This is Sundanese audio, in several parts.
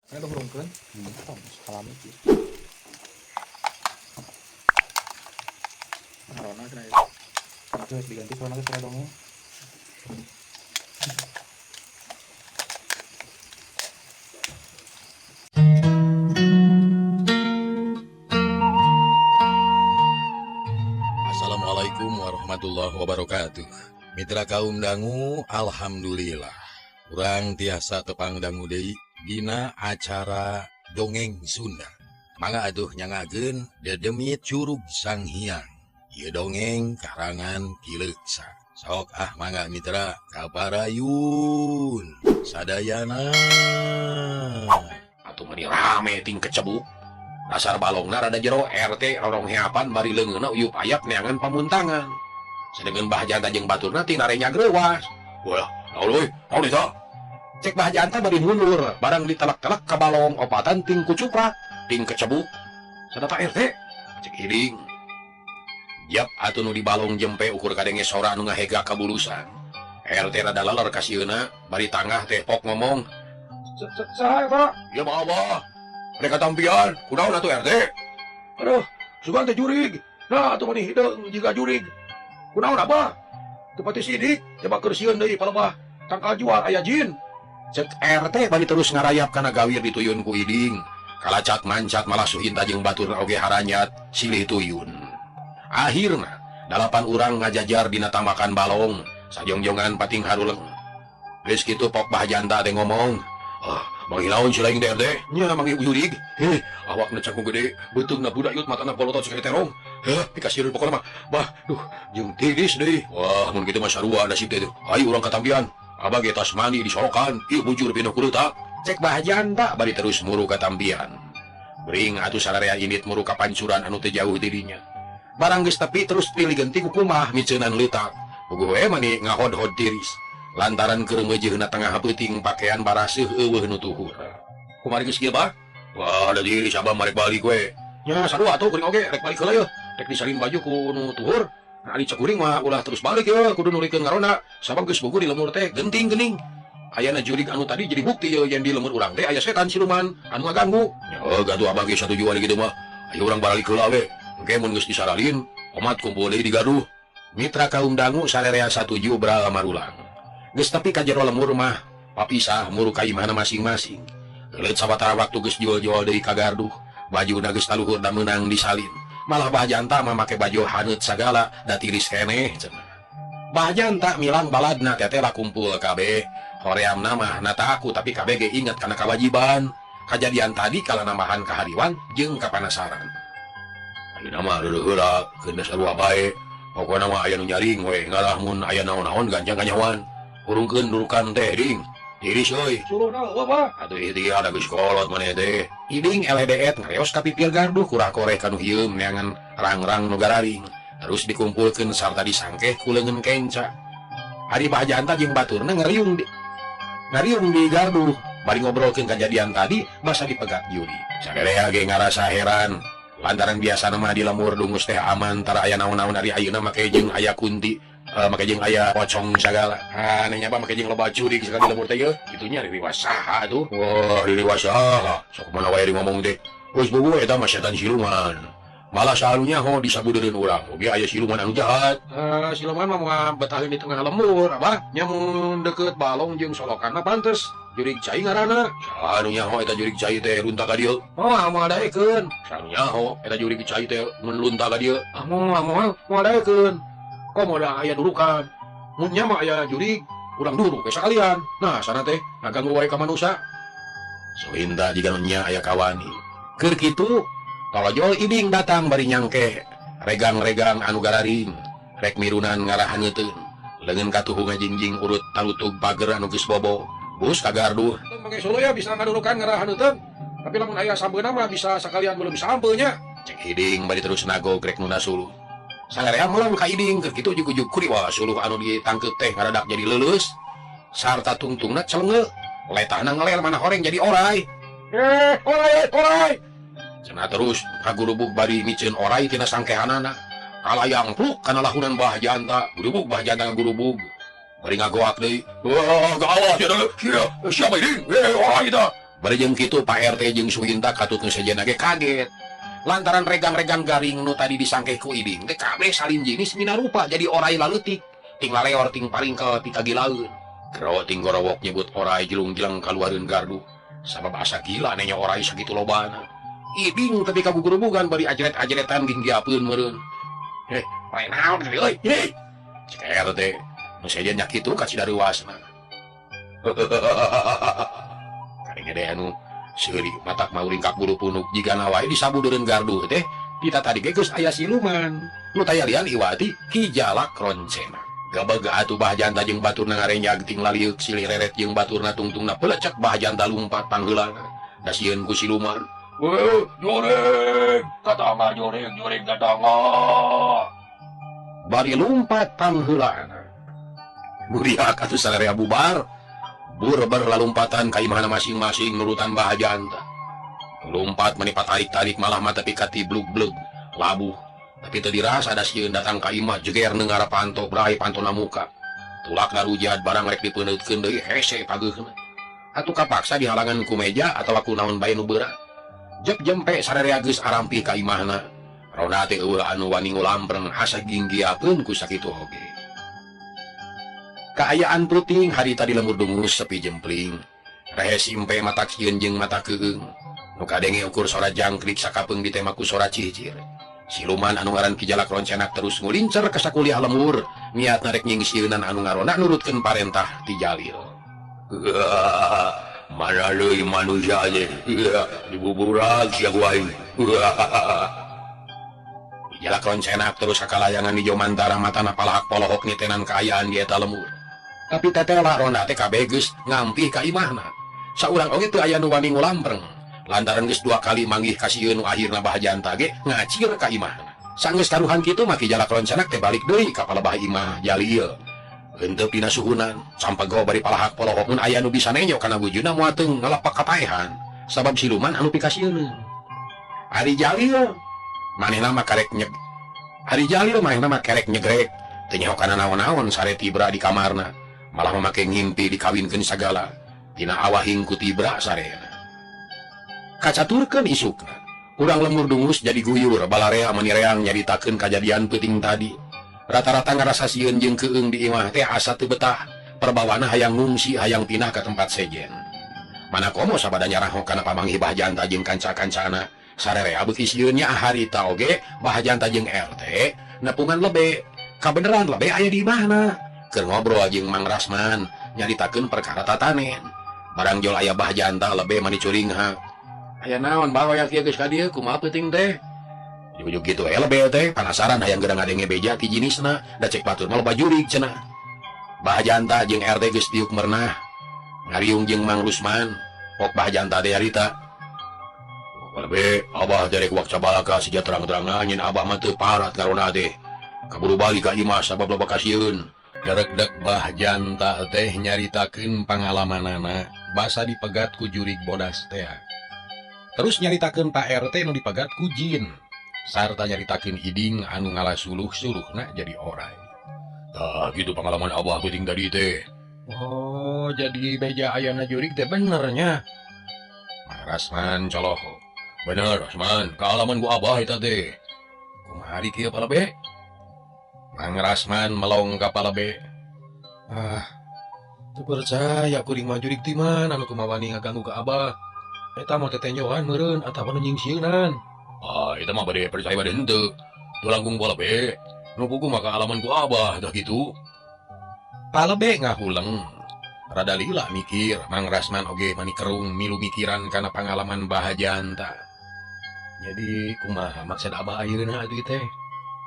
Saya udah hurungkeun. Tong salami kieu. Narona cenah ieu. Oke, diganti soalnya ke suara dongeng. Assalamualaikum warahmatullahi wabarakatuh. Mitra kaum dangu, alhamdulillah. Urang tiasa tepang dangu deui dina acara dongeng Sunda. Mangga atuh nyangakeun Dedemit Curug Sang Hyang. Ieu dongeng karangan Ki Leuksa. Sok mangga mitra kaparayun sadayana. Atuh meni rame ting kecebuk. Dasar balongna rada jero RT rorong heapan bari leungeuna uyup ayap neangan pamuntangan. Sedengkeun Mbah Janta jeung baturna ting narenya greuwas. Wah, naon euy? Naon eta? Cek Mbah Janta bari mundur, barang ditelak-telak ka balong opatan ting kucuprak, ting kecebuk. Sadapa RT? Cek hiding. Jap atuh nu di balong jempe ukur kadenge sora anu ngahega ka bulusan. RT rada leler ka sieuna, bari tangah teh pok ngomong. Saha eta? Ya Abah. Mereka tampian, kunaon atuh RT? Aduh, sugan teh jurig. Nah, atuh mani hideung jiga jurig. Kunaon Abah? Tepati sidik, coba kersieun deui palebah tangkal jual aya jin. Cek RT bari terus ngarayap kana gawir dituyun ku iding. Kalacak mancat malah suhinta jeung batur oge haranyat silih tuyun. Akhirna 8 urang ngajajar dina tamakan balong, sajongjongan pating haruleng. Geus kitu pok Mbah Janta teh ngomong, manggil naon si laing RT? Nya manggil jurig. Awakna cangkung gede, beutungna budak yut matana polotot sakali terong. Pikasieun pokona mah. Bah, jeung tidis deui. Wah, mun kitu mah sarua nasib teh. Hayu urang katampian. Abah ge tas mandi disorokan, ieu bujur pinu ku leutak. Cek Mbah Janta bari terus muru katampian. Bring atuh sararea indit muru ka pancuran anu teu jauh ti dinya. Barang geus tepi terus pilih genti ku kumah miceunan leutak. Puguh we mani ngahod-hod tiris. Lantaran keur meujeunna tengah peuting pakaian baraseuh eueuh nu tuhur. Kumari geus kieu Bah? Wah, da diri sabab marek balik we. Nya sarua atuh kuring oge rek balik heula yeuh. Rek disalin baju ku nu tuhur. Nah, di cekuring mah ulah terus balik yeuh kudu nulikeun ngarona. Sabab geus buku di lemur teh genting geuning. Ayana jurig anu tadi jadi bukti yeuh yen di lemur urang teh aya setan siluman anu ngaganggu. Nya gatuh abah ge satujuan kitu mah. Ayo urang balik heula we. Engke mun geus disaralin, omat kumpul deui di gaduh. Mitra kaum dangu sararea satuju bral marulang. Geus tepi ka jero lemur mah papisah muru ka imahna masing-masing. Leut sawatara waktu geus jual-jual deui ka garduh, bajuna geus taluhur da meunang disalin. Malah Mbah Janta mah make baju haneut sagala da tiris keneh cenah. Mbah Janta milang baladna teteh lah kumpul kabeh. Horeamna mah nata aku tapi kabeh ge inget kana kawajiban. Kajadian tadi kala nambahan kahariwan jeung kapanasaran. Ayeuna mah deuleuh heula keun sarua bae. Pokona mah aya nu nyaring we, ngalah mun aya naon-naon ganjang kanyawan. Urungkeun durukan teh ding. Tiris euy. Suruh na Bapak. Atuh ieu ada geus kolot maneh teh. Iding LDET ngareos ka pipil garduh kurah koreh kanu hieum neangan rang-rang nu gararing. Terus dikumpulkeun sarta disangkeh ku leungeun kenca. Ari Mbah Janta jeung baturna ngariung di garduh. Bari ngobrolkeun kajadian tadi masa dipegat juri. Sadaya ge ngarasa heran. Lantaran biasa mah di lemur dungus teh aman tara aya naon-naon ari ayeuna make jeung aya kunti. Make jeung aya pocong sagala. Nya apa make jeung loba jurig sekali lemur teh yeuh. Itunya ririwas saha tuh. Wah, ririwas saha. Sok mana wae ngomong teh. Geus bubu eta mah setan siluman. Malah salunya disabudeureun urang. Oge aya siluman anu jahat. Siluman mah betaheun di tengah lemur, Abah. Nya mun deukeut balong jeung solokanna pantes. Jurig cai ngaranna. Anu nyaho eta jurig cai teh runta ka dieu. Moal daekeun. Sanu nyaho eta jurig cai teh mun lunta ka dieu. Moal daekeun. Komo da aya durukan. Mun nya mah aya jurig, urang duruk ke sakalian. Nah, sana teh ngaganggu wae ka manusia. Suhinta jiga nya aya kawani. Keur kitu, tolojol iding datang bari nyangke. Regang-regang anu gararing, rek mirunan ngarahaneuteun. Leungeun katuhu ngajingjing urut talutug pager anu geus bobo. Bus ka garduh. Make solo ya bisa ngadurukan ngarahaneuteun. Tapi lamun aya sambeuna mah bisa sakalian belum sampeu nya. Cek hiding bari terus nagog rek nu nasuluh. Sangarea mulang ka iding keur kitu jujuk kuri wah suluh anu ditangkep teh ngaradak jadi leuleus. Sarta tungtungna celenge. Letahna ngelel mana horeng jadi orai. Orai. Cenah terus kagurubug bari miceun orai tina sangkehanana. Kalayang pluk kana lahunan Mbah Janta. Gurubug Mbah Janta ngagurubug. Bari ngagoak deui. Wah, gawat ya. Siapa iding? Orai eta. Bari jeung kitu Pak RT jeung Suinta katut nu sejenna ge kaget. Lantaran regang-regang garing nu tadi disangke ku Iding teh kabeh salin jenis mina rupa jadi orai laleutik. Ting laleor ting paringkel ti kagilaeun. Gero ting gorowok nyebut orai jelung-jeleng kaluareun gardu. Sabab asa gila nenya orai sakitu lobana. Iding tapi kagugurubugan bari ajret-ajretan ginggiapeun meureun. Pae naon teh euy? Cek RT nu sejen nya kitu ka cidaruasna. Gede anu seuri matak mauringkak bulu punuk jigana wae disabudeureun gardu teh kita tadi ge geus aya siluman nu taya lian iwati Kijalak Roncena gabaga atuh bahjanta jeung baturna ngarenjag ting laliuk silih reret jeung baturna tungtungna pelecek bahjanta lumpat pangheulana da sieun ku siluman weh joreng katama joreng katama bari lumpat pangheulana buriak atuh salarea bubar Bur-ber lalumpatan ka imahna masing-masing nurutan bahajanta. Lompat menipat tarik-tarik malah mata pikati blug-blug labuh. Tapi teu dirasa da sieun datang ka imah jeger nenggara panto brai pantona muka. Tulak narujat barang rek dipeuneukeun deui hese pageuna. Atuh kapaksa dihalangan ku meja atawa ku naon bae nu beura. Jep jempe sararea geus arampih ka imahna. Rona teh eueuh anu wani ngulampreng asa ginggiapeun ku sakitu oge. Kaayaan pruting hari tadi lemur dungus sepi jempling. Rehe simpe mata kieun jeung mata keung. Nu kadenge ukur sora jangkrik sakapeung ditemaku sora cicir. Siluman anu ngaran Kijalak Roncena terus ngulincer ka sakuliah lemur. Niatna rek nyingsieunan anu ngarona nurutkeun parentah ti Jalil. Mana leuy manusia ge. Dibuburan sia wae. Kijalak Roncena terus sakalayangan di jomantara matana palahak polohok nitenan kaayaan di eta lemur. Tapi tetela ronda teh kabeh geus ngampih ka imahna. Saurang oge teu aya nu wani ngulampreng. Lantaran geus 2 kali manggih ka sieun nu akhirna bahajanta ge ngacir ka imahna. Sanggeus karuhan kitu mah Kijalak Roncena teh balik deui ka palebah imah Jalil. Henteu pina suhunan, sampego bari palahak polohok mun aya nu bisa nenyo kana wujudna moal teu ngalepak kapaehan. Sabab siluman anu pikasieun. Ari Jalil manehna mah karek nyegrek. Teu nyaho kana naon-naon sare tibra di kamarna. Malah memake ngimpi dikawinkeun sagala tina awahing ku tibra sarena. Kacaturkeun isukna urang lemur dungus jadi guyur balarea manireang nyaritakeun kajadian peuting tadi. Rata-rata ngarasa sieun jeung keung di imah teh asa teu betah perbawana hayang ngungsi hayang pindah ke tempat sejen. Mana komo sabada nyarahong kana pamanggih bahjanta jeung kanca-kancana sarerea beuki sieunnya harita oge bahjanta jeung RT nepungan lebe kabeneran lebe aya di imahna. Keur ngobrol jeung Mang Rasman nyaritakeun perkara tatanen. Barang jol aya bahjanta lebe mani curingha. Aya naon bae hoyong kieu geus ka dieu kumaha peuting teh? Ujug kitu lebe teh panasaran hayang geura ngadenge beja ti jinisna da cek batur mah loba jurig cenah. Bahjanta jeung RT geus tiuk merenah. Ngariung jeung Mang Rusman, pok bahjanta teh harita. Lebe abah derek wak cabalaka sija terang-terangan nyen abah mah teu parat karona teh. Kaburu balik ka imah sabab loba kasieun. Geregdek bahjanta teh nyaritakeun pangalamanana basa dipegat ku jurig bodas teh. Terus nyaritakeun Pak RT nu dipegat ku jin. Sarta nyaritakeun Iding anu ngalasuluh-suluhna jadi orai. Tah gitu pengalaman abah peuting tadi teh. Oh, jadi beja ayana jurig teh benernya. Mang Rasman coloho. Bener Rasman, kaalaman ku abah eta teh. Kumaha ari kieu palebe? Mang Rasman melong ka palebe. Teu percaya kuring mah jurig ti mana anu kumaha wani ngaganggu ka abah. Eta mah tetenjoan meureun atawa nu nyingsieunan. Eta mah bade percaya bade henteu. Teu langkung palebe. Nu puguh mah kaalaman ku abah tah kitu. Palebe ngahuleng. Rada lila mikir, Mang Rasman oge mani kerung milu mikiran kana pangalaman bahajanta. Jadi kumaha maksud abah ayeuna atuh teh?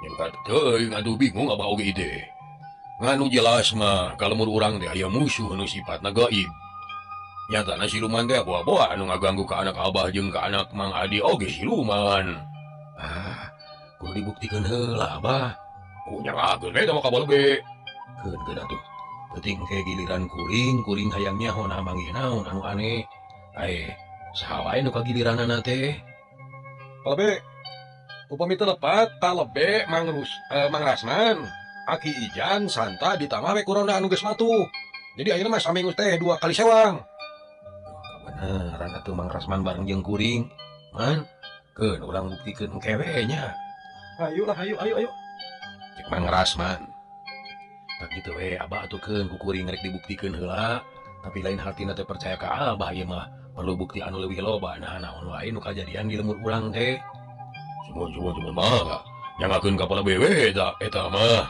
Yang kata teuing aduh bingung abah oge ide. Nganu jelas mah kalemur urang teh aya musuh nu sifatna gaib. Nyatana siluman teh boa-boa anu ngaganggu ka anak abah jeung ka anak Mang Adi oge siluman. Kudu dibuktikeun heula abah. Nyerageun eta mah ka balebe. Keun atuh. Penting ke giliran kuring hayang nyaho na manggih naon anu aneh. Saha wae nu kagiliranana teh. Balebe upami telepat talebe Mang Rasman, Aki Ijan, Santa ditambah we kuronda anu geus matu. Jadi ayeuna mah samingus teh 2 kali sewang. beneran atuh Mang Rasman bareng jeung kuring. Man, keun urang buktikeun kewenya. Ayo lah, ayo. Cek Mang Rasman. Tak gitu abah atuh keun ku kuring rek dibuktikeun heula. Tapi lain hartina teh percaya ka abah ieu mah perlu bukti anu leuwih loba naon wae nu kajadian di lemur urang teh. Cuma mah nyangakeun kapala bewe eta mah.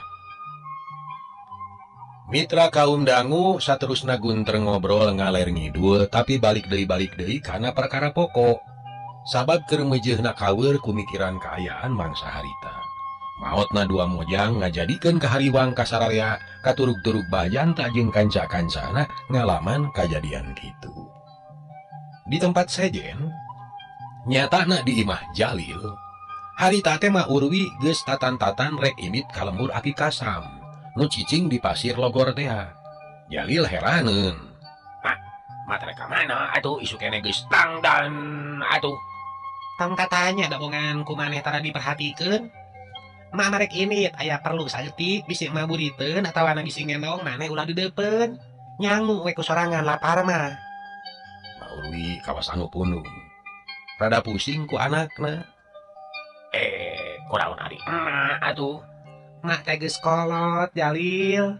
Mitra kaum dangu saterusna gunter ngobrol ngaler ngidul tapi balik deui kana perkara pokok. Sabab keur meujeuhna kawer ku mikiran kaayaan mangsa harita. Maotna dua mojang ngajadikeun kahariwang kasararea katurug-turug bajanta jeung kanca-kancana ngalaman kajadian kitu. Di tempat sejen, nyatana di imah Jalil, harita teh mah Urwi geus tatan-tatan rek imit ka lembur Aki Kasam, nu cicing di pasir Logor teh. Jalil heraneun. Mah rek ka mana atuh isu keneh geus tangdan atuh. Tong katanya da bongan ku maneh tara diperhatikeun. Mak marek imit aya perlu saeutik bisi maburiteun atawa bisi ngendong maneh ulah di depan. Nyangu we ku sorangan lapar mah. Mah Urwi kawas anu punung. Rada pusing ku anakna. Kunaon ari atuh. Mak teh geus kolot Jalil.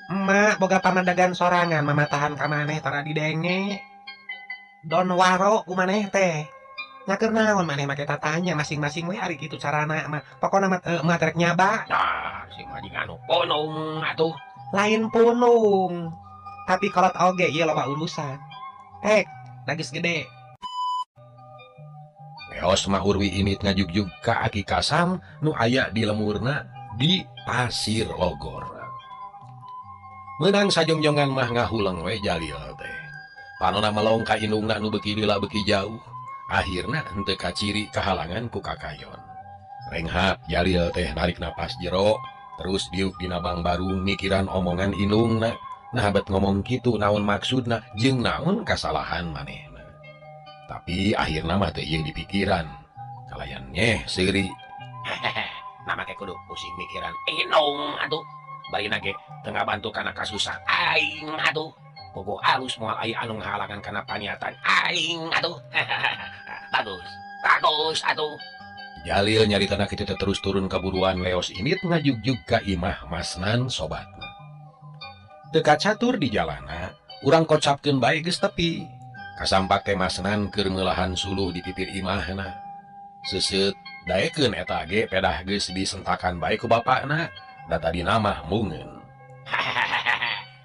Emak boga pamandagan sorangan mamatahan ka maneh tara didenge. Don waro ku maneh teh. Nyaker naon maneh make tatanya masing-masing we ari kitu carana mah. Pokona mah terek nyaba. Nah, si majing anu punung atuh. Lain punung. Tapi kolot oge ieu loba urusan. Da geus gede. Eos mah Urwi imit ngajugjug ka Aki Kasam nu aya di lemurna di pasir Logor. Meunang sajongjongan mah ngahuleng we Jalil teh. Panonna melong ka indungna nu beuki lila beuki jauh. Akhirna henteu kaciri kahalangan ku kakayon. Renghap Jalil teh narik napas jero, terus diuk dina bang baru mikiran omongan indungna. Nah bet ngomong kitu naon maksudna jeung naon kasalahan manehna. Tapi akhirna mah teu ieu dipikiran. Kalayan nyeh seuri. Nah make kudu pusing mikiran indung atuh. Bari ge teu ngabantu kana kasusah aing atuh. Bogo alus moal aya anu ngahalangan kana paniatan aing atuh. Bagus atuh. Jalil nyaritana kitu teh terus turun kaburuan leos imit ngajugjug ka imah masnan sobatna. Dekat catur di jalana, urang kocapkeun bae geus tepi. Kasampak teh masnan keur meulahan suluh di pipir imahna. Seuseut daekeun eta ge pedah geus disentakan bae ku bapakna, da tadina mah mungeun.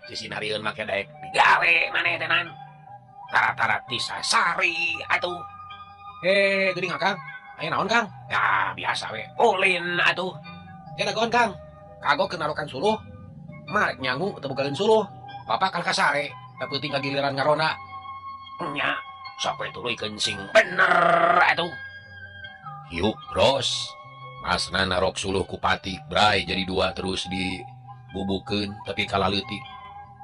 Sisinarieun make daek digawe maneh tenan. Tara-tara disasari atuh. Geuning Kang. Aya naon Kang? Ya biasa we. Ulin atuh. Dagon Kang. Kagok kenarokan suluh. Marek nyangu teu bukalin suluh. Bapak kan kasare, da peuting kagiliran ngarona. Nya, sok we tuluykeun sing bener atuh. Yuk, Bros. Masna narok suluh ku patik bray jadi dua terus dibubukeun tapi kala leutik.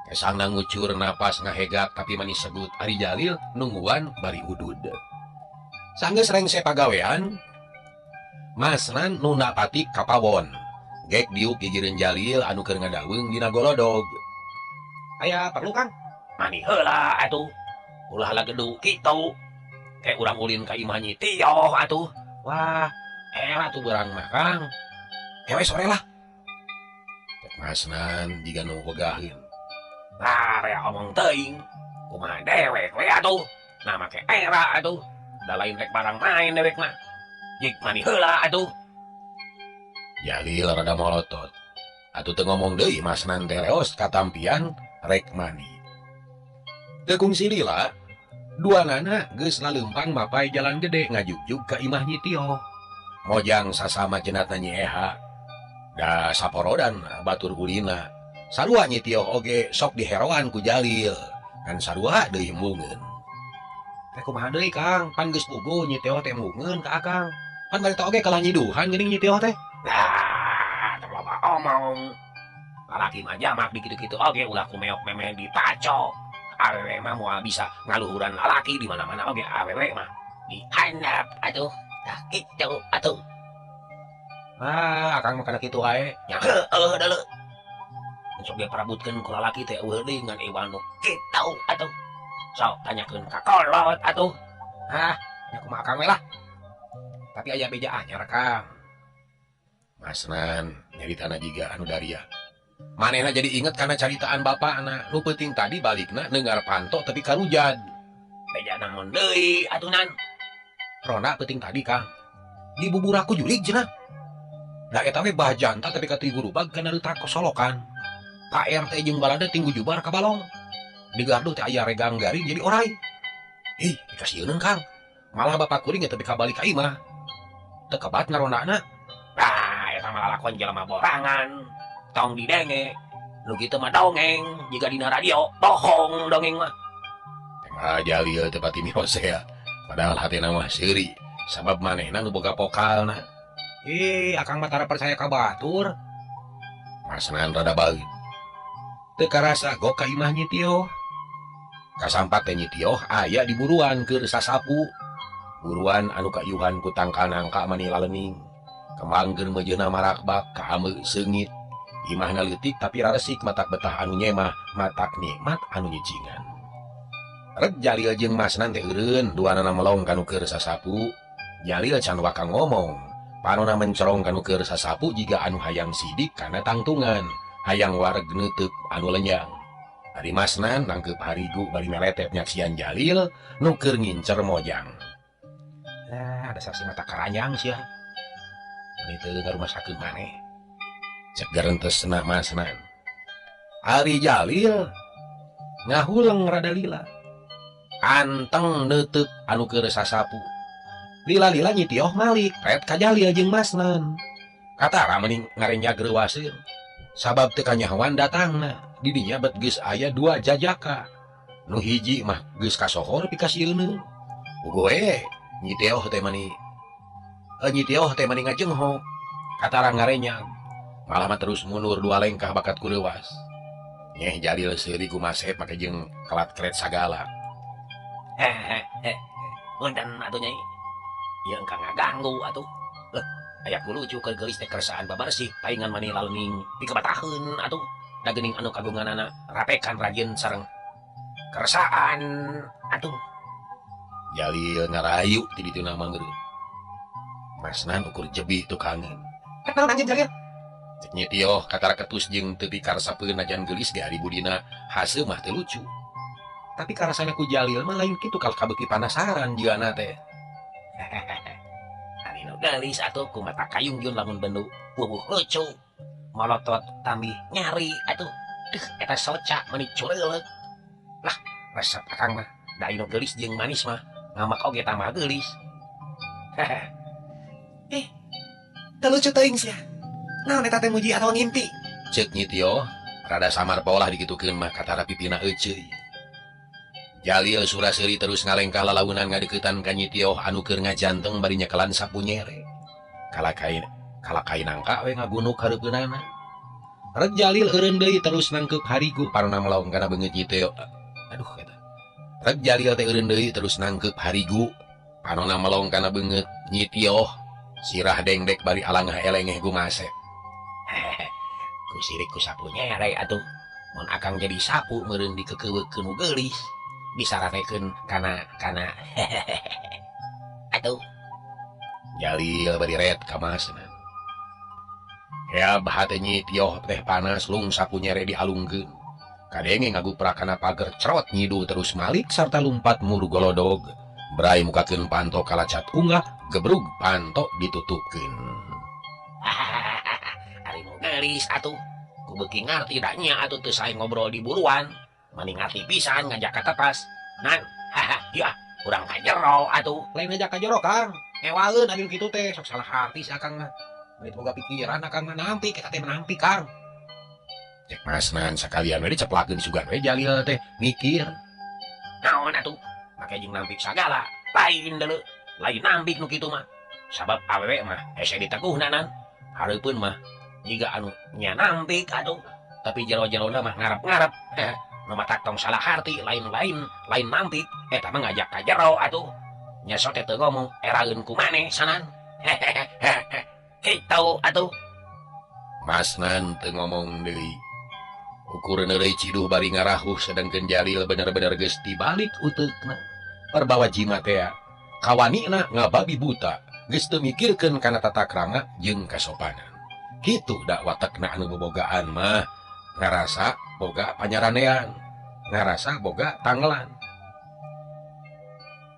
Kesangna ngucur napas ngahegak tapi manis segut Ari Jalil nungguan bari udud. Sanggeus rengse pagawean, Masnan nuna patik kapawon. Gek diuk gigireun Jalil anu keur ngadaweung dina golodog. Aya perlu Kang? Mani heula atuh. Ulah lagedu kitu. Kayak urang ulin ka imah Nyi Tio atuh. Wah, era tuh berang mah Kang. Ewe sore lah. Cek Masnan jiga nu wegaheun. Rea omong teuing. Kumaha dewek we atuh. Nah make era atuh. Da lain rek barang main dewek mah. Jik mani heula atuh. Jalil rada molotot. Atuh teu ngomong deui Masnan teh reos katampian rek mani. Teu kungsi lila, duanana geus laleumpang mapai jalan gede ngajugjug ka imah Nyi Tio. Mojang sasama cenatna Nyi Eha. Da saporodan batur ulina. Sarua Nyi Tio oge sok diheroan ku Jalil. Kan sarua deui mungeun. Teh kumaha deui Kang? Pan geus puguh Nyi Tio teh mungeun ka Akang. Pan bari teh oge kalah nyiduhan geuning Nyi Tio teh. Nah, terloba omong. Lalaki mah jamak di kitu-kitu oge ulah kumeok memeh dipaco. Awewe mah moal bisa ngaluhuran lalaki di mana-mana oge awewe mah dihandap atuh. Tah kitu atuh. Akang mah kana kitu wae. Nya heueuh deuleu. Sok dia parabutkeun ku lalaki teh eueuh deui ngan ewan nu kitu atuh. Sok tanyakeun ka kolot atuh. Hah, nya kumaha Kang we lah. Tapi aya beja anyar Kang. Masnan nyaritana jiga anu daria. Manehna jadi inget karena caritaan bapakna. Nu penting tadi balikna neungar panto tapi karujad. Beja naon deui atunan. Rona penting tadi Kang. Di bubur aku julig cenah. Da eta we bah janta tapi ka Tiguru bag kana leutak kosolokan. Pak RT jeung balada tinggu jubar ka balong. Di gardu teh aya regang garing jadi orai. Ih, dikasieun Kang. Malah bapak kuring teh ka balik ka imah. Teu kebat ngarondana. Ah, eta mah lakon jelema borangan. Tong didenge. Nu kitu mah dongeng, jika dina radio bohong dongeng mah. Tengah jalil teh pati mios ya. Padahal hatena mah seuri. Sabab manehna nu boga pokalna. Akang mah tara percaya ka batur. Masnan rada baeut. Teu karasa gok ka imah Nyi Tioh. Kasampat teh Nyi Tioh aya di buruan keur sasapu. Buruan anu kayuhan ku tangka-nangka mani lalening. Kembangkeun mejeuna marakbak ka ameu seungit. Imahna leutik tapi raresik matak betah anu nyemah, matak nikmat anu nyicingan. Reg Jalil jeung Masnan teh eureun duanana melong kanu keur sasapu. Jalil can wakang ngomong, panonna mencorong kanu keur sasapu jiga anu hayang sidik kana tangtungan, hayang wareg neuteuk anu lenyang. Ari Masnan nangkep harigu bari meletep nyaksian Jalil nu keur ngincer mojang. Ada saksi mata karanyang sia. Ani teu ngarumasakeun maneh. Cek garentesna Masnan. Ari Jalil ngahuleng rada lila. Anteng neuteuk anu keur sasapu. Lila-lila Nyi Tioh malik ret ka Jalil jeung Masnan. Katara mending ngarenjag reuwaseun. Sabab teu kanyahoan datangna. Di dinya bet geus aya 2 jajaka. Nu hiji mah geus kasohor pikasieun. Ugoe Nyi Tioh teh mani ngajenghok. Katara ngarenyag. Malah mah terus mundur 2 lengkah bakat ku reuwas. Nyeh Jalil seuri gumasep make jeung kelat-kret sagala. Punten atuh Nyai. Ieu engkang ngaganggu atuh. Aya ku lucu keur geulis teh kersaan babarsih taingan mani lalening dikebataheun atuh. Da geuning anu kagunganana rapekan rajin sareng kersaan atuh. Jalil ngarayu ti ditu nama meureun. Masnan ukur jebi tukangeun. Kenal anjeun Jalil? Cek Nyi Tioh katara ketus jeung teu dikarsapeun najan geulis ge ari budina hase mah teu lucu. Tapi karasana ku Jalil mah lain kitu kal kabeuki panasaran jiana teh. Ari nu geulis atuh ku mata kayung yun lamun bendu wubuh lucu. Molotot tambih nyari atuh. Eta soca meni culeuleuk. Lah, resep akang mah da anu geulis jeung manis mah ngamak oge tambah geulis. Teu lucu teuing sia. Naon eta teh muji atau ngimpi? Cek Nyi Tioh rada samar polah dikitukeun mah katara pipina euceuy. Jalil suraseuri terus ngalengkah lalaunan ngadeuketan ka Nyi Tioh anu keur ngajanteng bari nyekelan sapu nyere. Kalakain angka we ngagunuk hareupeunana. Reg Jalil eureun deui terus nangkep harigu parona melong kana beungeut Nyi Tioh. Aduh eta. Reg Jalil teh eureun deui terus nangkep harigu panonna melong kana beungeut Nyi Tioh. Sirah dengdek bari alangah elengeh gumasep. Ku sirik ku sapu nyere atuh. Mun akang jadi sapu meureun dikekeuweukkeun nu geulis. Disaranekeun kana atuh. Jalil bari ret ka Masnan. Ya bahate Nyi Tioh teh panas lung sapu nyere dialungkeun. Kadenge ngaguprak kana pager cerot nyidu terus malik sarta lumpat muru golodog. Berai mukakeun panto kalacat unggah gebrug panto ditutupkeun. Ari nu geulis atuh. Ku beuki ngarti da nya atuh teu sae ngobrol di buruan. Mending ngarti pisan ngajak ka tepas. Nan, ya urang ka jero atuh. Lain ngajak ka jero Kang. Ewaeun ari kitu teh sok salah arti si akang mah. Bari boga pikiran akang mah nampik eta teh menampi Kang. Cek Masnan sakalian we diceplakeun sugan we Jalil teh mikir. Naon atuh? Make jeung nampik sagala. Lain deuleu. Lain nampik nu kitu mah. Sabab awewe mah hese diteguhna nan. Hareupeun mah jiga anu nya nampik atuh. Tapi jero-jerona mah ngarep-ngarep. Nu matak tong salah arti lain nampik. Eta mah ngajak ka jero atuh. Nya sok teh teu ngomong eraeun ku maneh sanan. Kitu atuh. Masnan teu ngomong deui. Ukuran euy ciduh bari ngarahuh sedengkeun Jalil bener-bener geus tibalik uteukna. Perbawa jimat teh kawanina ngababi buta, geus teu mikirkeun kana tata krama jeung kasopanan. Kitu da watekna anu bobogaan mah ngarasa boga panyaranean, ngarasa boga tanggelan.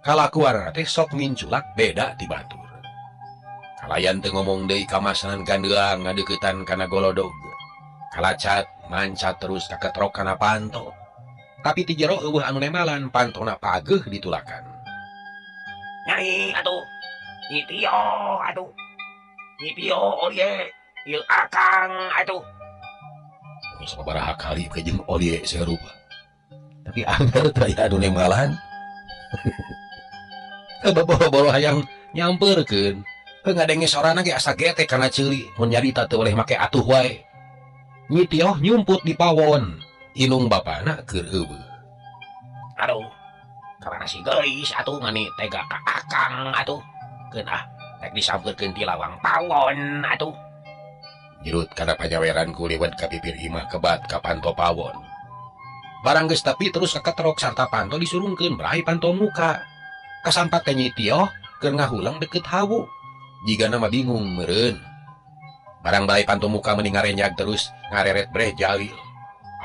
Kalakuan teh sok minculak beda ti batur. Kalayan teu ngomong deui kamasanan gandelang ngadeuketan kana golodog. Kalacat mancat terus kaketrok kana panto. Tapi ti jero eueuh anu nemalan pantona pageuh ditulakan. Nyai atuh. Nyitio atuh. Nyitio olie. Ieu akang atuh. Sabaraha kali ke jeung olie serupa. Tapi anggar daya anu nemalan. Boro-boro hayang nyamperkeun. Ngadenge sorana ge asa gete kana ceuli mun nyarita teu boleh make atuh wae. Nyitioh nyumput di pawon. Inung bapana keur eueuh. Aduh. Karena si geus atuh ngani tega ka akang atuh. Keun rek disampeurkeun ti lawang pawon atuh. Nyurut kana panyaweran ku liwat ka bibir imah kebat ka panto pawon. Barang geus tapi terus kaketrok sarta panto disurungkeun brai panto muka. Kasampat teh Nyitioh keur ngahulang deket hawu. Jigana mah bingung meureun. Barang brai panto muka mending ngarenjag terus ngareret breh Jalil.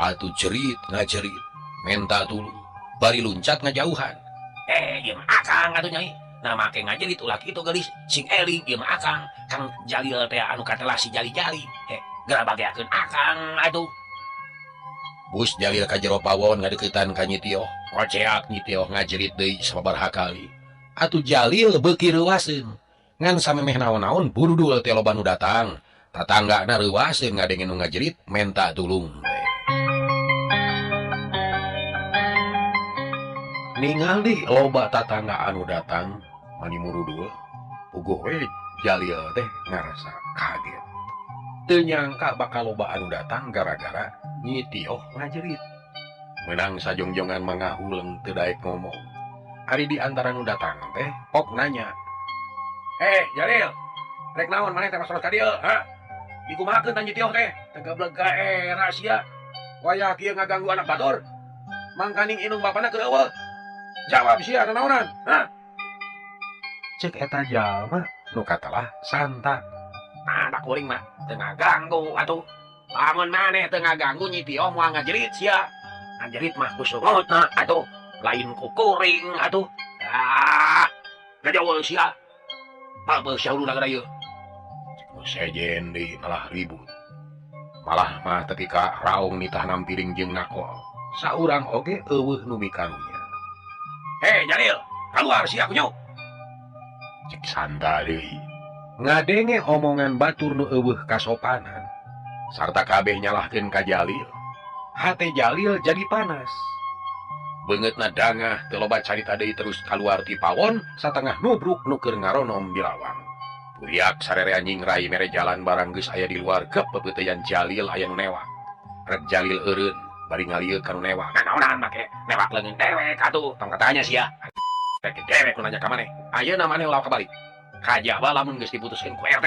Atuh cerit ngacerit, menta tulung, bari luncat ngajauhan. Ieu mah akang atuh nyai. Nah make ngajerit ulah kitu geulis sing eling ieu mah akang. Kang Jalil teh anu katelah si Jali-jali. Geura bageakeun akang atuh. Bus Jalil ka jero pawon ngadeuketan ka Nyitioh. Koceak Nyitioh ngajerit deui sababaraha kali. Atuh Jalil beuki reuwaseun. Ngan samemeh naon-naon burudul teh loba nu datang. Tatanggana reuwaseun ngadenge nu ngajerit menta tulung teh. Ningali loba tatangga anu datang mani murudul, puguh we Jalil teh ngarasa kaget. Teu nyangka bakal loba anu datang gara-gara Nyitioh ngajerit. Menang sajongjongan mangahuleng teu daek ngomong. Ari di antara nu datang teh pok nanya. Jalil, rek naon maneh teh masalah ka dieu, ha? Dikumahakeun ta Nyitioh teh? Tegableg ka era sia. Wayah kieu ngaganggu anak batur. Mangkaning inung bapana keur eueuh. Jawab sia naonan, ha? Cek eta jalma nu katalah Santa. Anak kuring mah teu ngaganggu atuh. Lamun maneh teu ngaganggu Nyitioh moal ngajerit sia. Ngajerit mah ku sungutna atuh, lain ku kuring atuh. Ngajaweuh sia. Babeuh sia uluna geura ieu. Cek sejen deui malah ribut. Malah mah ketika raung nitah nampiring jeung nakol. Saurang oge eueuh nu mikarunya. Jalil, keluar sia kunyo. Cek Santa deui. Ngadenge omongan batur nu eueuh kasopanan. Sarta kabeh nyalahkeun ka Jalil. Hate Jalil jadi panas. Beungeutna dangah teu loba carita deui terus kaluar ti pawon satengah nubruk nu keur ngaronom di lawang. Puriak sarere anjing rai mere jalan barang geus aya di luar gep pepeuteyan Jalil aya nu newak. Rek Jalil eureun bari ngalieu ka nu newak. Naonan make newak leungin dewek atuh. Tong katanya sia. Rek dewek nu nanya ka maneh. Ayeuna maneh ulah kabalik. Kajaba lamun geus diputuskeun ku RT.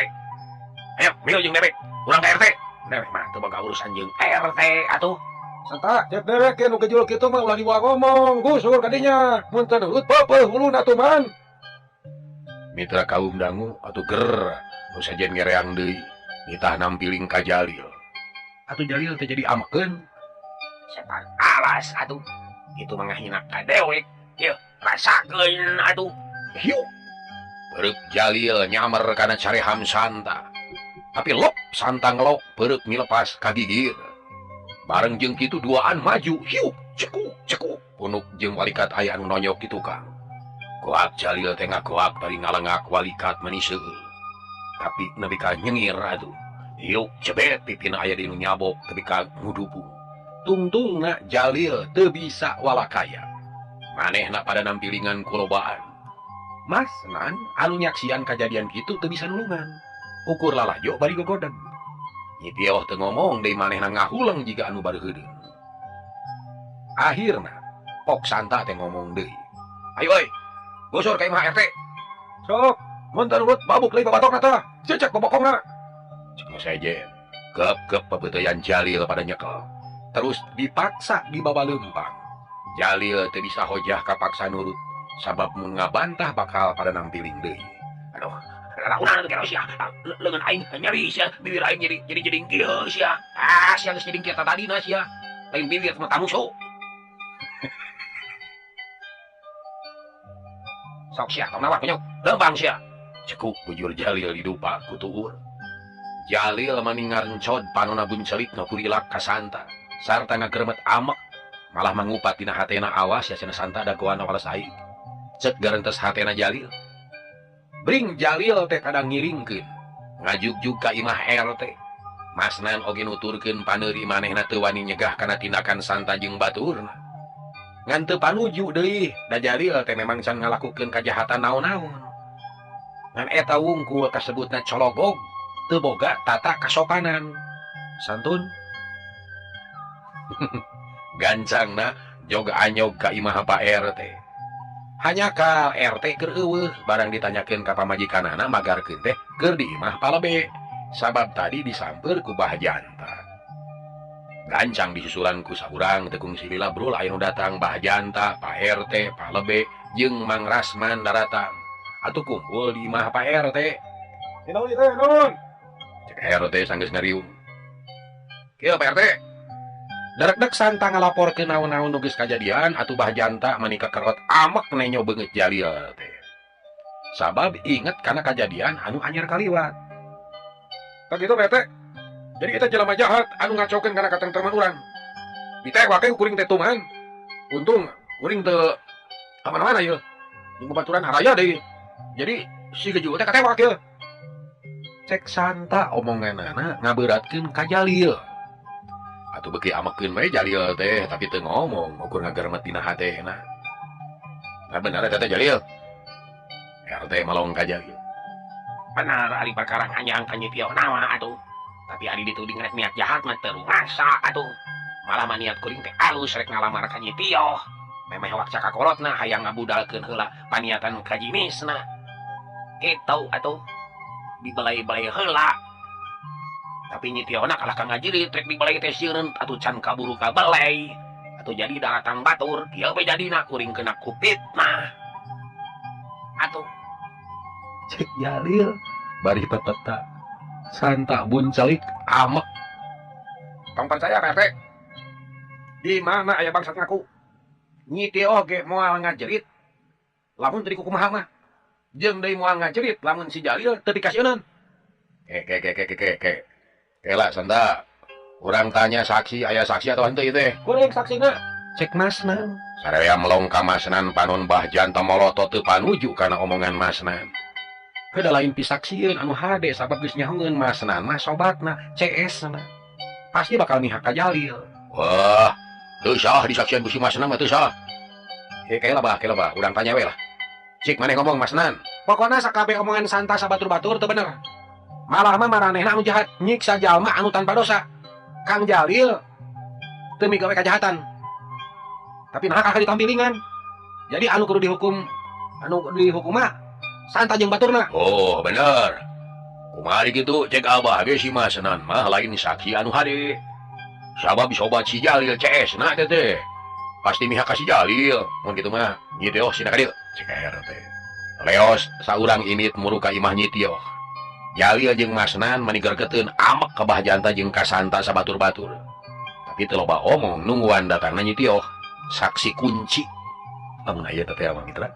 Ayo, milu jeung dewek. Urang ka RT. Dewek mah teu boga urusan jeung RT atuh. Santa, cek dewek nu kejul kitu mah ulah dibawa ngomong, gusur ka dinya. Mun teu nurut peupeuh ulun atuh man. Mitra kaum dangu atuh ger nu sajen ngereang deui nitah nampiling ka Jalil. Atuh Jalil teh jadi amekeun. Setan alas atuh. Itu mangahina ka dewek. Yeuh, rasakeun atuh. Hiu. Beureup Jalil nyamer kana careham Santa. Tapi lop Santa ngelok beureup milepas ka gigir. Bareng jeung kitu duaan maju. Hiu, cekuk, cekuk. Punuk jeung walikat aya anu nonyok kitu Kang. Goak Jalil teh ngagoak bari ngalengak walikat meniseuh. Tapi nepi ka nyengir atuh. Hiu, cebet pipina aya di nu nyabok tepi ka ngudupu. Tungtungna Jalil teu bisa walakaya. Manehna pada nampilingan kulobaan. Mas nan anu nyaksian kajadian kitu teu bisa nulungan. Ukur lalajo bari gogodeg. Nyitioh teu ngomong deui manehna ngahulang jiga anu bareuheudeuh. Akhirna pok Santa teh ngomong deui. Ayo euy, gusur ka imah RT. Sok, mun teu nurut babuk leuwih babatokna tah. Cecek bobokongna. Cek saja. Gep-gep pepeuteyan Jalil pada nyekel. terus dipaksa dibawa lempang. Jalil teu bisa hojah kapaksa nurut, sabab mun ngabantah bakal pada nampiling deui. Aduh, raunan kero sia. Leungeun aing nyeri sia, bibir aing jadi kieu sia. Sia geus jadi kieu tadina sia. Lain bibir mah tamusu. Sok sia, tong nawar penyok. Lempang sia. Cekuk bujur Jalil didupa ku tuur. Jalil maningar encod panona buncelik na kurilak ka Santa. Sarta ngageremet amek, malah mangupat tina hatena awas ya cenah Santa dagoan walas aing. Cek garentes hatena Jalil. Bring Jalil teh kadang ngiringkeun. Ngajugjug ka imah RT. Masnan oge nuturkeun paneuri manehna teu wani nyegah kana tindakan Santa jeung baturna. Ngan teu panuju deui, da Jalil teh memang can ngalakukeun kajahatan naon-naon. Ngan eta wungkul kasebutna cologog, teu boga tata kasopanan. Santun. Gancangna joga anyog ka imah Pak RT. Hanya ka RT keur eueuh barang ditanyakeun ka pamajikanana magarkeun teh keur di imah palebe. Sabab tadi disamper ku Bah Janta. Gancang disusulan ku saurang tekung silila bro aya nu datang Bah Janta, Pak RT, palebe jeung Mang Rasman daratang. Atuh kumpul di imah Pak RT. Naon ieu teh, naon? Cek RT sanggeus ngariung. Kieu Pak RT. Darak-dak Santa ngalaporkeun naon-naon nu geus kajadian atuh Bah Janta manika kerot amek nenyo beungeut Jalil teh. Sabab inget kana kajadian anu anyar kaliwat. Kan gitu Pak RT. Jadi kita jelema jahat anu ngacokeun kana katentreman urang. Ditewak ke kuring teh tuman. Untung kuring teu mana-mana ieu. Jeung baturan haraya deui. Jadi si geju teh katewak ieu. Cek Santa omonganana ngaberatkeun ka Jalil. Atuh beuki amekeun we Jalil teh tapi teu ngomong ukur ngageremet dina hatena. Nah bener eta teh Jalil. RT malong ka Jalil. Benar ari perkara anyang ka nyitio nawa atuh. Tapi ari dituding rek niat jahat mah teu rumasa atuh. Malah mah niat kuring teh alus rek ngalamar ka nyitio. Memeh wakca kakolotna hayang ngabudalkeun heula paniatan ka jinisna. Kitu atuh. Dibelai-belai heula. Tapi nyitiona kalah ka ngajirit rek dibelai teh sieun atuh can kaburu ka belai. Atuh jadi daratan batur, kieu we jadina kuring kena kupitna. Atuh Cek Jalil bari pepeta Santa buncelik amek. Pangpan saya Pak RT. Di mana aya bangsat ngaku? Nyiti oge moal ngajerit. Lamun teu kumaha mah. Jeung deui moal ngajerit lamun si Jalil teu dikasieun. Kela Santa. Urang tanya saksi aya saksi atau henteu ieu teh? Kuring saksina. Cek Masnan. Saraya melong ka Masnan panon Bah Janta molotot teu panuju kana omongan Masnan. Heuda lain pisaksieun anu hade sabab geus nyahoeun Masnan mah sobatna CS-na. Pasti bakal mihak ka Jalil. Wah, teu sah disaksian ku si Masnan mah teu sah. Kaela bah, urang tanya we lah. Cik maneh ngomong Masnan. pokona sakabeh omongan Santa sabatur-batur teu bener. Malah mah maranehna anu jahat nyiksa jalma anu tanpa dosa. Kang Jalil teu migawe kajahatan. Tapi nah kakak ditampilingan. Jadi anu kudu dihukum mah Santa jeung baturna. Oh, bener. Kumari gitu cek abah ge si Masnan mah lain saksi anu hade. Sabab sobat si Jalil CS na teh. Pasti mihak ka si Jalil. Mun kitu mah nyitioh sina ka dieu. Cek RT. Leos saurang init muruka imah nyitioh. Jalil jeung Masnan maninggarkeun amek ka Bah Janta jeung ka Santa sabatur-batur. Tapi teu loba omong nungguan datangna nyitioh. Saksi kunci. Amun aya teh mah mitra.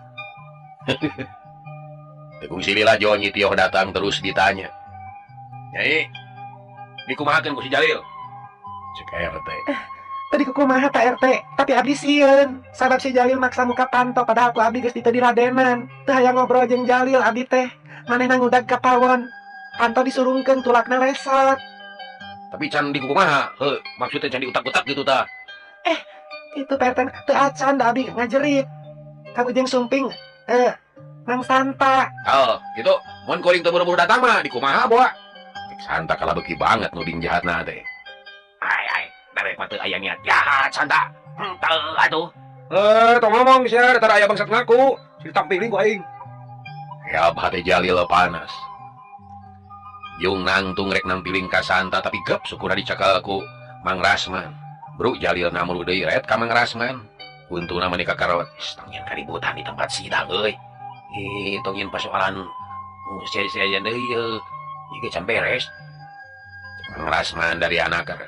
Tegung silila jo nyitioh datang terus ditanya. Nyai, dikumahakeun ku si Jalil? Cek RT. Tadi kumaha tak RT, tapi abdi sieun. Sabab si Jalil maksa muka panto padahal ku abdi geus di teu diradenan. Teu hayang ngobrol jeung Jalil abdi teh. Manehna ngudag ka pawon. Panto disurungkeun tulakna lesot. Tapi can dikumaha? Heuh, maksudnya can diutak-utak gitu tah. Itu Pak RT teu acan da abdi ngajerit. Ka Ujeng Sumping Mang Santa. Oh, gitu. Mun kuring teu buru-buru datang mah dikumaha boa. Cek Santa kalah beuki banget nuding jahatna teh. Ai, derek mah teu aya niat jahat Santa. Henteu atuh. Tong ngomong sia datar aya bangsat ngaku. Si tampiling ku aing. Ya hati Jalil panas. Yung nangtung rek nampiling ka Santa tapi gep syukur dicakal ku Mang Rasman. Bro Jalil namru deui ret ka Mang Rasman. Untuna menika karot tongin kaributan di tempat sidang euy. Tongin persoalan sia-sia deui ieu can beres. Mang Rasman dari anak ker.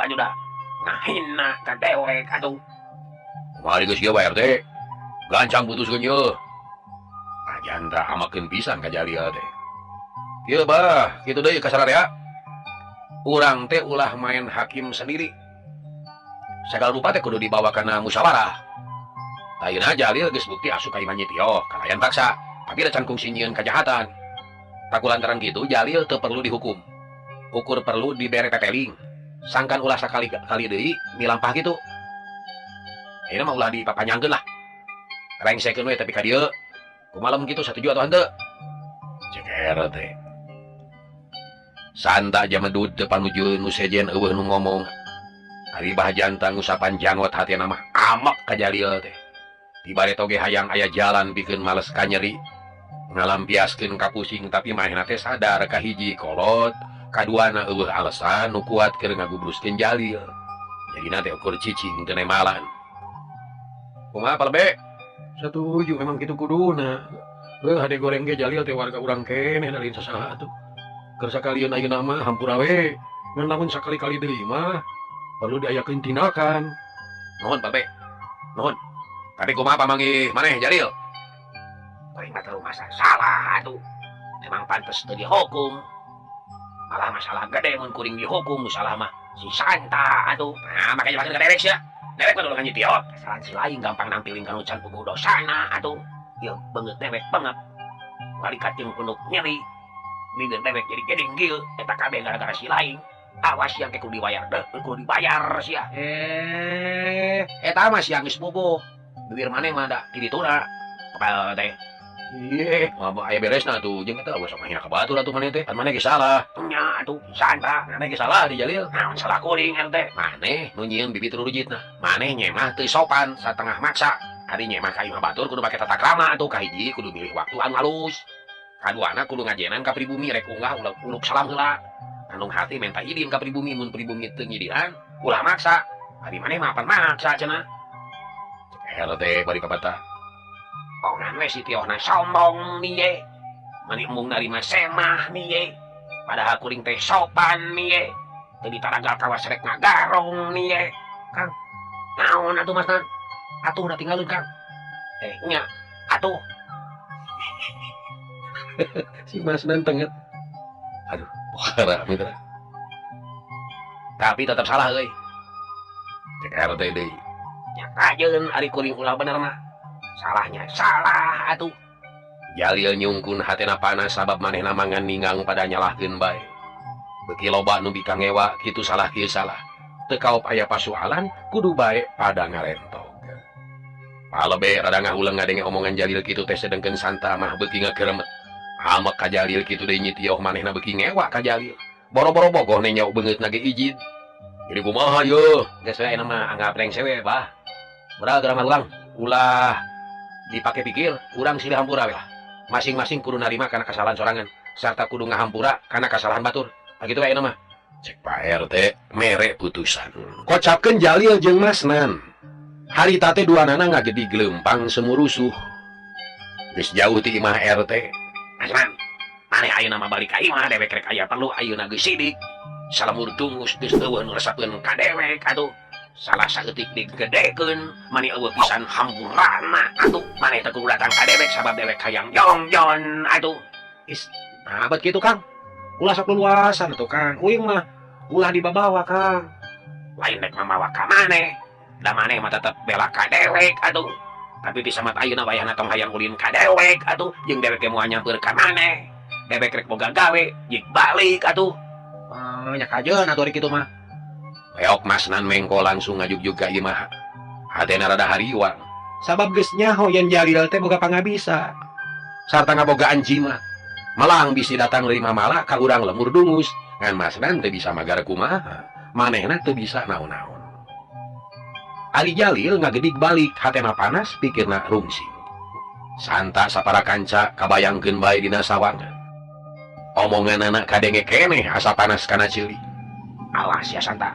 Aju dah. Ngahina ka dewek atuh. Kumaha geus ieu Pak RT? Gancang putuskeun ieu. Janda amakeun pisan ka Jalil teh. Ieu bah, kitu deui ka sararea. Urang teh ulah main hakim sendiri. Segala rupa teh kudu dibawa kana musyawarah. Ayeuna Jalil geus bukti asup ka Imah Nyitio, kalayan paksa, tapi da can kungsi nyieun kajahatan. Takulantaran kitu Jalil teu perlu dihukum. Ukur perlu dibere pepeling. Sangkan ulah sakali deui milampah kitu. Ayeuna mah ulah dipapanyangkeun lah. Rengsekeun we tapi ka dieu. Kumaha kitu satuju atuh henteu. Cek RT. Santa jamedud depan nuju nu sejen eueuh nu ngomong. Ari bahjanta ngusapan jangot hatena mah amak ka Jalil teh. Tibare toge hayang aya jalan pikeun males ka nyeri. Ngalampiaskeun ka pusing tapi manehna teh sadar ka hiji kolot, kaduana eueuh alesan nu kuat keur ngagubruskeun Jalil. Jadina teh ukur cicing teu nemalan. Kumaha Palbe? Setuju memang kitu kuduna. Hade goreng ge Jalil teh warga urang keneh dalin sasaha atuh. Keur sakalian ayeuna mah hampura we. Ngan lamun sakali-kali deui mah perlu diayakeun tindakan. Nuhun Palbe. Nuhun. Tapi kumaha pamanggih maneh Jalil? Kuring mah teu masalah atuh. Memang pantes teu dihukum. Malah masalah gede mun kuring dihukum, salah mah si Santa atuh. Nah, makanya bageun ka derek sia. Dewek mah dulu Nyitio. Kesalahan si lain gampang nampilin kanu can puguh dosana atuh. Ieu beungeut dewek banget. Balik kating penuh nyeri. Bikin dewek jadi gedeng gil. Eta kabeh gara-gara si lain. Awas yang kudu dibayar deh, kudu dibayar sia. Eta mah siang geus boboh. Bibir maneh mah da di dituna. Kapal teh. Iye, mah aya beresna tuh. Jeung eta geus mah hina ka batur atuh maneh teh. Kan maneh ge salah. Nya atuh Santa, maneh ge salah di Jalil. Naon salah kuring teh? Maneh nu nyieun bibit rurujitna. Maneh nyemah teu sopan, satengah maksa. Ari nyemah ka imah batur kudu make tata krama atuh, kahiji kudu milih waktu anu halus. Kaduana kudu ngajenan ka pribumi rek unggah uluk salam heula. Anu hati minta izin ka pribumi mun pribumi teu ngidian, ulah maksa. Ari maneh mah pan maksa cenah. RT bari ka bata. Ongan we si Tiohna sombong nih ye. Mani embung narima semah nih ye. Padahal kuring teh sopan nih ye. Teu ditaragal kawas rek ngagarong nih ye. Kang, naon atuh Masna? Atuh udah tinggalin Kang. Nya, atuh. Si Masnan tenget. Aduh, wara mitra. Tapi tetap salah euy. Cek RT deui. Nya kajeun ari kuring ulah bener mah. Salahnya salah atuh. Jalil nyungkun hatena panas sabab manehna mangan ninggang pada nyalahkeun bae. Beuki loba nu bika ngewa kitu salah kieu salah. Teu kaop aya pasualan kudu bae pada ngarentog. Palebe rada ngahuleung ngadenge omongan Jalil kitu teh sedengkeun Santa mah beuki ngageremet. Amek ka Jalil kitu deui Nyitio manehna beuki ngewa ka Jalil. Boro-boro bogoh nih nyau beungeutna ge ijin. Jadi kumaha yeuh? Geus we mah anggap rengse we bah. Beral geura ulang. Ulah dipake pikir, urang silih hampura we lah. Masing-masing kudu narima kana kasalahan sorangan, sarta kudu ngahampura kana kasalahan batur. Begitu we mah. Cek Pak RT mere putusan. Kocapkeun Jalil jeung Masnan. Harita teh duanana ngagedi gelempang semurusuh. Geus jauh ti imah RT. Masman, maneh ayeuna mah balik ka imah dewek rek aya perlu ayeuna geus sidik. Salamur tungus geus eueuh nu resepkeun ka dewek atuh. Salah saeutik digedekeun, mani eueuh pisan hampurana atuh. Maneh teh kudu datang ka dewek sabab dewek hayang jongjon atuh. Is, nah bet kitu Kang. Ulah sok luasan atuh Kang. Uing mah ulah dibabawa Kang. Lain rek mamawa ka maneh. Da maneh mah tetep bela ka dewek atuh. Tapi bisa mat ayeuna wayahna tong hayang ulin ka dewek atuh, jeung dewek ge moal nyamper ka maneh. Dewek rek boga gawe, jik balik atuh. Nya kajeun atuh ari kitu mah. Beok Masnan mengko langsung ngajugjug ka imah. Hatena rada hariwang. Sabab geus nyaho yen Jalil teh boga pangabisa. Sarta ngabogaan jimat. Malang bisi datang dari mamala ka urang lemur dungus. Ngan Masnan teu bisa magara kumaha. Manehna teu bisa naon-naon. Ari Jalil ngagedig balik, hatena panas, pikirna rungsing. Santa sapara kanca kabayangkeun bae dina sawangan. Omongan anak kadenge keneh asa panas kana ceuli. Awas ya Santa.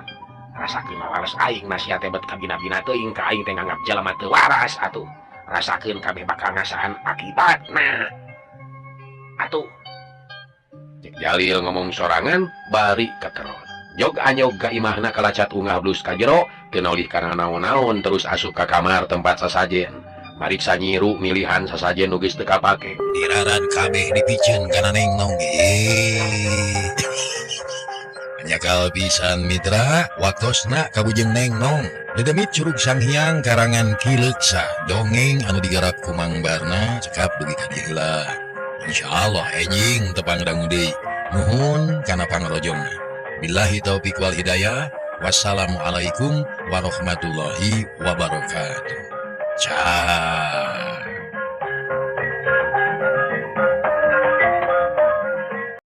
rasakeun waras aing nasihat teh bet ka bina-bina teuing ka aing teh nganggap jalma teu waras atuh. Rasakeun kabeh bakal ngasaan akibatna. Atuh. Cek Jalil ngomong sorangan bari keteron. Jog anyog ka imahna kalacat ungah blus ka jero teu naulih kana naon-naon terus asup ka kamar tempat sasajen. Mariksa nyiru milihan sasajen nu geus teu kapake. Diraran kabeh dipikeun kana Neng Nong. Nyakal pisan mitra, waktosna kabujeng Neng Nong. Dedemit Curug Sanghyang karangan Ki Leuksa, dongeng anu digarap ku Mang Barna cekap dugi ka dieu heula. Insyaallah enjing tepang dangu deui. Nuhun kana pangrojongna. Billahi taufiq wal hidayah. Wassalamualaikum warahmatullahi wabarakatuh. Ciao.